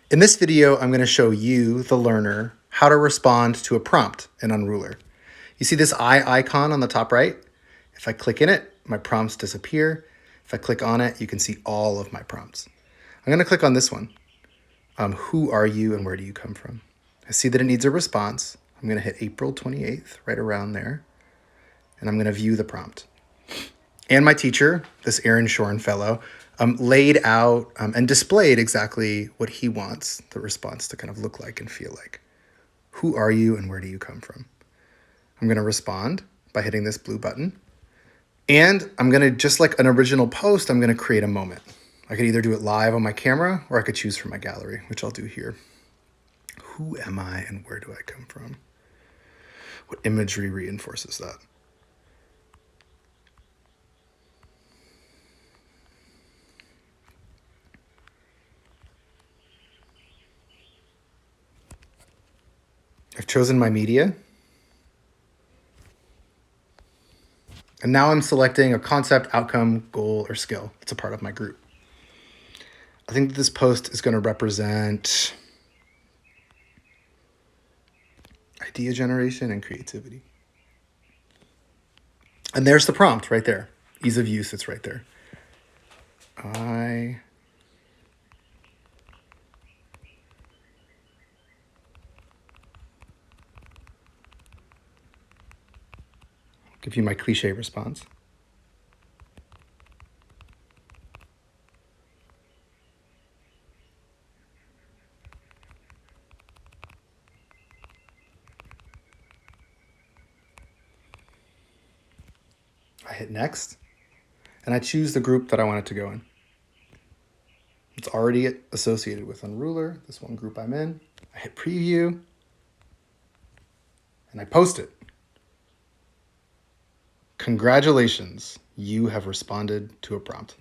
In this video, I'm going to show you, the learner, how to respond to a prompt in Unrulr. You see this eye icon on the top right? If I click in it, my prompts disappear. If I click on it, you can see all of my prompts. I'm going to click on this one. Who are you and where do you come from? I see that it needs a response. I'm going to hit April 28th, right around there. And I'm going to view the prompt. And my teacher, this Aaron Shorn fellow, laid out and displayed exactly what he wants the response to kind of look like and feel like. Who are you and where do you come from? I'm going to respond by hitting this blue button. And I'm going to, just like an original post, I'm going to create a moment. I could either do it live on my camera or I could choose from my gallery, which I'll do here. Who am I and where do I come from? What imagery reinforces that? I've chosen my media. And now I'm selecting a concept, outcome, goal, or skill. It's a part of my group. I think that this post is going to represent idea generation and creativity. And there's the prompt right there. Ease of use, it's right there. Give you my cliche response. I hit next, and I choose the group that I want it to go in. It's already associated with Unrulr, this one group I'm in. I hit preview, and I post it. Congratulations, you have responded to a prompt.